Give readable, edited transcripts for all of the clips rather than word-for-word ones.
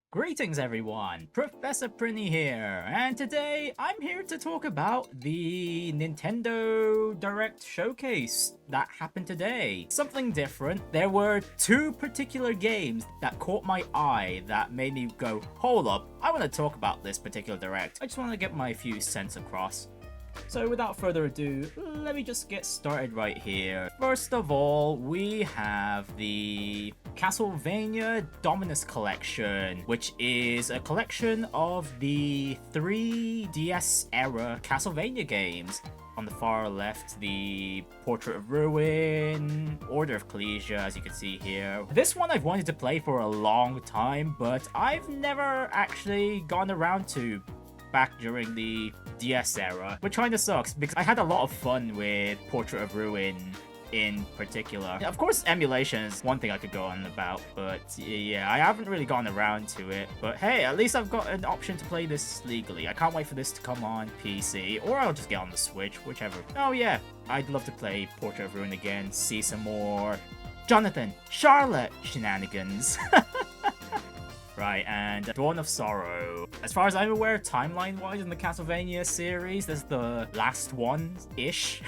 Greetings everyone, Professor Prinny here, and today I'm here to talk about the Nintendo Direct Showcase that happened today. Something different. There were two particular games that caught my eye that made me go, hold up, I want to talk about this particular Direct. I just want to get my few cents across. So without further ado, let me just get started right here. First of all, we have the Castlevania Dominus collection, which is a collection of the 3DS era Castlevania games. On the far left, the Portrait of Ruin, Order of Ecclesia, as you can see here. This one I've wanted to play for a long time, but I've never actually gone around to back during the DS era, which kinda sucks because I had a lot of fun with Portrait of Ruin in particular. Of course, emulation is one thing I could go on about, but yeah, I haven't really gotten around to it. But hey, at least I've got an option to play this legally. I can't wait for this to come on PC, or I'll just get on the Switch, whichever. Oh yeah, I'd love to play Portrait of Ruin again, see some more Jonathan, Charlotte shenanigans. Right, and Dawn of Sorrow. As far as I'm aware, timeline-wise in the Castlevania series, there's the last one-ish.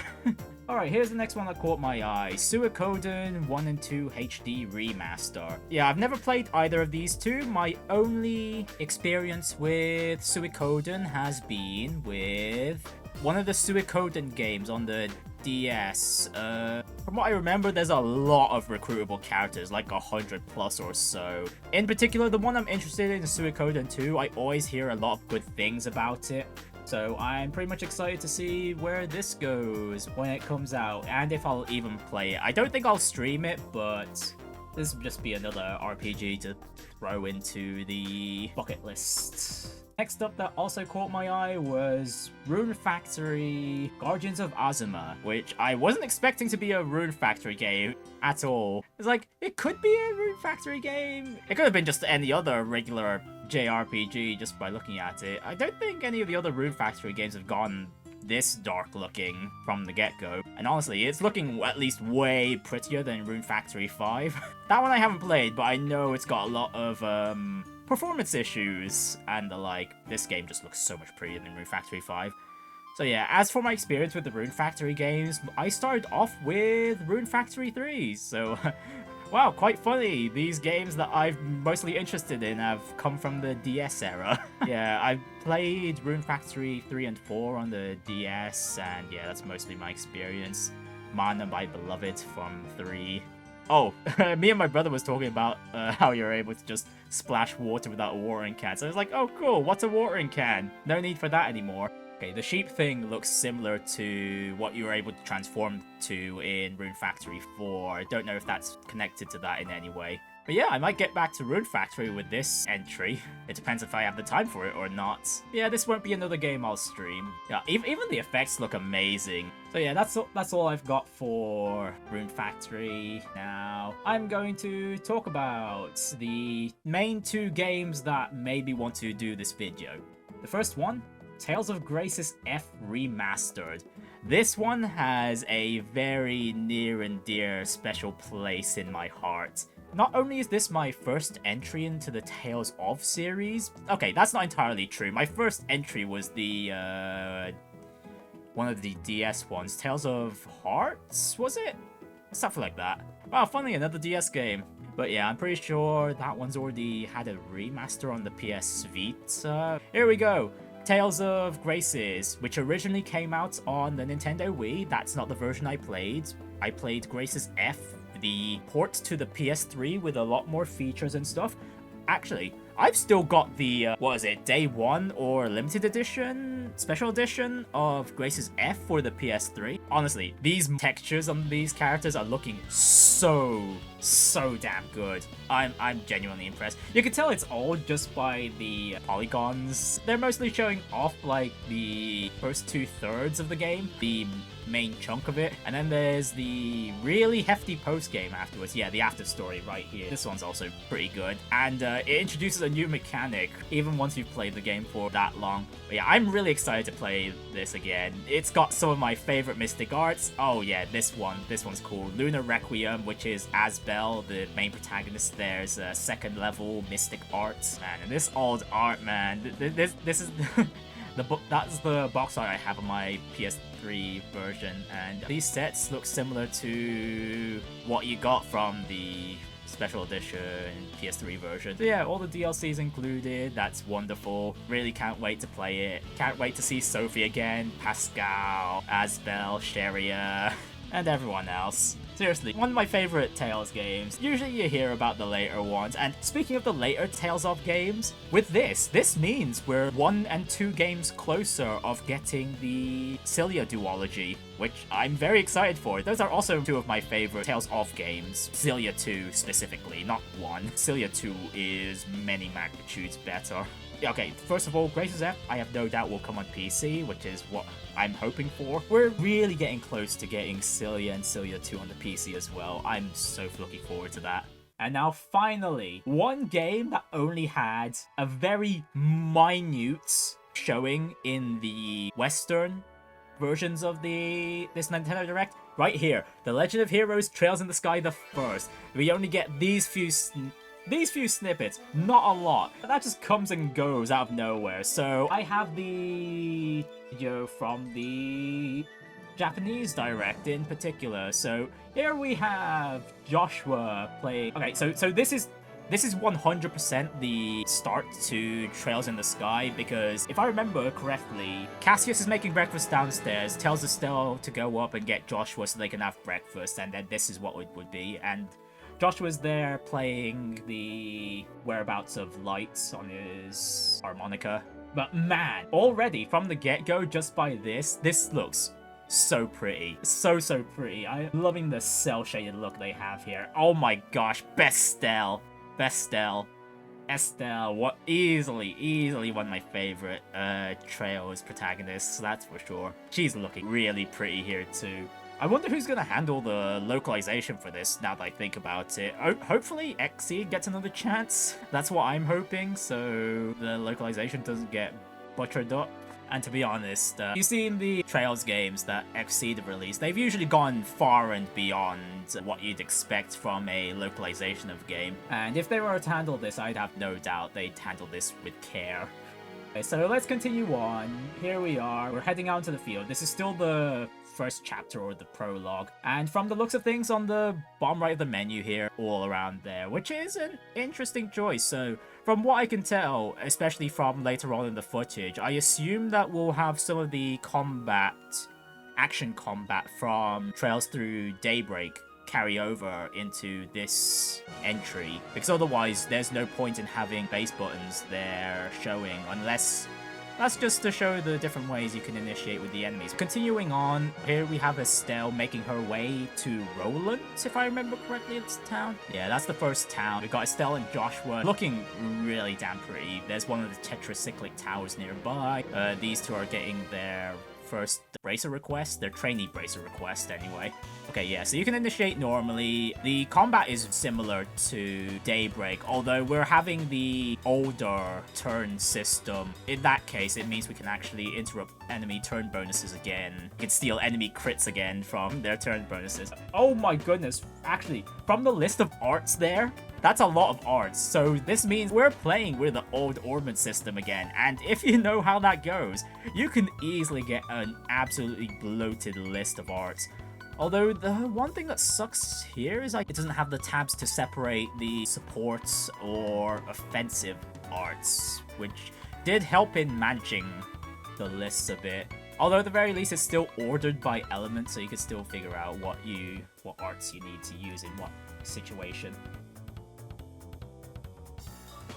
Alright, here's the next one that caught my eye. Suikoden 1 and 2 HD Remaster. Yeah, I've never played either of these two. My only experience with Suikoden has been with one of the Suikoden games on the DS. From what I remember, there's a lot of recruitable characters, like 100 plus or so. In particular, the one I'm interested in is Suikoden 2. I always hear a lot of good things about it. So I'm pretty much excited to see where this goes when it comes out, and if I'll even play it. I don't think I'll stream it, but this will just be another RPG to throw into the bucket list. Next up that also caught my eye was Rune Factory Guardians of Azuma, which I wasn't expecting to be a Rune Factory game at all. It's like, it could be a Rune Factory game. It could have been just any other regular JRPG just by looking at it. I don't think any of the other Rune Factory games have gone this dark looking from the get-go. And honestly, it's looking at least way prettier than Rune Factory 5. That one I haven't played, but I know it's got a lot of performance issues and the like. This game just looks so much prettier than Rune Factory 5. So yeah, as for my experience with the Rune Factory games, I started off with Rune Factory 3, so wow, quite funny. These games that I'm mostly interested in have come from the DS era. Yeah, I've played Rune Factory 3 and 4 on the DS, and yeah, that's mostly my experience. Mana, my beloved, from 3. Oh, me and my brother was talking about how you're able to just splash water without a watering can. So I was like, oh cool, what's a watering can? No need for that anymore. Okay, the sheep thing looks similar to what you were able to transform to in Rune Factory 4. I don't know if that's connected to that in any way. But yeah, I might get back to Rune Factory with this entry. It depends if I have the time for it or not. Yeah, this won't be another game I'll stream. Yeah, even the effects look amazing. So yeah, that's all I've got for Rune Factory. Now, I'm going to talk about the main two games that made me want to do this video. The first one, Tales of Graces F Remastered. This one has a very near and dear special place in my heart. Not only is this my first entry into the Tales of series, okay, that's not entirely true. My first entry was the, one of the DS ones, Tales of Hearts, was it? Something like that. Wow, finally another DS game. But yeah, I'm pretty sure that one's already had a remaster on the PS Vita. Here we go. Tales of Graces, which originally came out on the Nintendo Wii. That's not the version I played. I played Graces F, the port to the PS3 with a lot more features and stuff. Actually, I've still got the, what is it, Day 1 or Limited Edition, Special Edition of Graces F for the PS3. Honestly, these textures on these characters are looking so damn good. I'm genuinely impressed. You can tell it's old just by the polygons. They're mostly showing off like the first 2/3 of the game, the main chunk of it, and then there's the really hefty post game afterwards. Yeah, the after story right here. This one's also pretty good, and it introduces a new mechanic, even once you've played the game for that long. But yeah, I'm really excited to play this again. It's got some of my favorite mystic arts. Oh yeah, this one's cool. Lunar Requiem, which is Asbel, the main protagonist. There's a second level mystic arts. Man, and this old art, man. This is that's the box art I have on my PS3 version, and these sets look similar to what you got from the special edition PS3 version. So yeah, all the DLCs included. That's wonderful. Really can't wait to play it. Can't wait to see Sophie again, Pascal, Asbel, Sheria, and everyone else. Seriously, one of my favorite Tales games. Usually you hear about the later ones, and speaking of the later Tales of games, with this means we're 1 and 2 games closer of getting the Cilia duology, which I'm very excited for. Those are also 2 of my favorite Tales of games. Cilia 2 specifically, not 1. Cilia 2 is many magnitudes better. Okay, first of all, Grace's F, I have no doubt will come on PC, which is what I'm hoping for. We're really getting close to getting Cilia and Cilia 2 on the PC as well. I'm so looking forward to that. And now finally, one game that only had a very minute showing in the Western versions of this Nintendo Direct. Right here, The Legend of Heroes Trails in the Sky the First. We only get these few snippets, not a lot. That just comes and goes out of nowhere. So I have the video from the Japanese Direct in particular. So here we have Joshua playing. Okay, so this is 100% the start to Trails in the Sky, because if I remember correctly, Cassius is making breakfast downstairs, tells Estelle to go up and get Joshua so they can have breakfast, and then this is what it would be. And Joshua's there playing the Whereabouts of Light on his harmonica. But man, already from the get-go, just by this looks so pretty. So pretty. I'm loving the cel-shaded look they have here. Oh my gosh, Estelle, what easily one of my favorite Trails protagonists, that's for sure. She's looking really pretty here too. I wonder who's going to handle the localization for this, now that I think about it. Hopefully Xseed gets another chance. That's what I'm hoping, so the localization doesn't get butchered up. And to be honest, you see in the Trails games that Xseed have released, they've usually gone far and beyond what you'd expect from a localization of a game. And if they were to handle this, I'd have no doubt they'd handle this with care. Okay, so let's continue on. Here we are. We're heading out into the field. This is still the first chapter or the prologue, and from the looks of things on the bottom right of the menu here, all around there, which is an interesting choice. So from what I can tell, especially from later on in the footage, I assume that we'll have some of the action combat from Trails Through Daybreak carry over into this entry, because otherwise there's no point in having base buttons there showing, unless that's just to show the different ways you can initiate with the enemies. Continuing on, here we have Estelle making her way to Roland, if I remember correctly, it's the town. Yeah, that's the first town. We've got Estelle and Joshua looking really damn pretty. There's one of the tetracyclic towers nearby. These two are getting their first bracer request, their trainee bracer request anyway. Okay, yeah, so you can initiate normally. The combat is similar to Daybreak, although we're having the older turn system. In that case, it means we can actually interrupt enemy turn bonuses again. We can steal enemy crits again from their turn bonuses. Oh my goodness, actually, from the list of arts there, that's a lot of arts, so this means we're playing with the old Ormond system again, and if you know how that goes, you can easily get an absolutely bloated list of arts. Although the one thing that sucks here is it doesn't have the tabs to separate the supports or offensive arts, which did help in managing the lists a bit. Although at the very least it's still ordered by element, so you can still figure out what arts you need to use in what situation.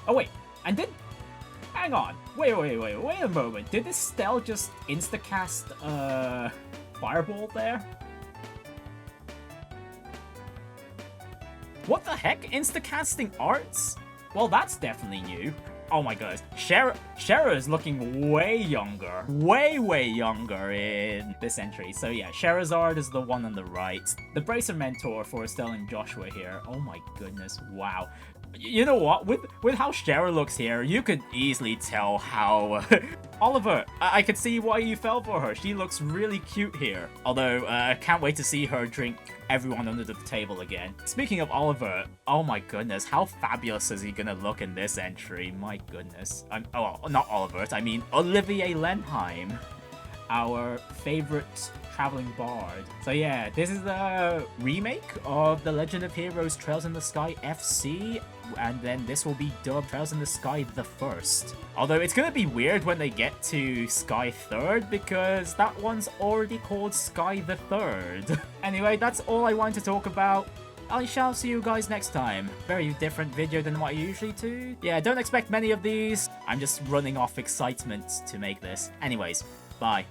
Oh wait, and hang on, wait a moment, did Estelle just instacast Fireball there? What the heck, instacasting arts? Well, that's definitely new. Oh my goodness, Shera is looking way younger in this entry. So yeah, Sherazard is the one on the right. The Bracer Mentor for Estelle and Joshua here. Oh my goodness, wow. You know what? With how Cheryl looks here, you could easily tell how Oliver. I could see why you fell for her. She looks really cute here. Although I can't wait to see her drink everyone under the table again. Speaking of Oliver, oh my goodness, how fabulous is he gonna look in this entry? My goodness. Oh, not Oliver. I mean Olivier Lenheim, our favorite traveling bard. So yeah, this is the remake of The Legend of Heroes Trails in the Sky FC, and then this will be dubbed Trails in the Sky the First. Although it's gonna be weird when they get to Sky Third, because that one's already called Sky the Third. Anyway, that's all I wanted to talk about. I shall see you guys next time. Very different video than what I usually do. Yeah, don't expect many of these. I'm just running off excitement to make this. Anyways, bye.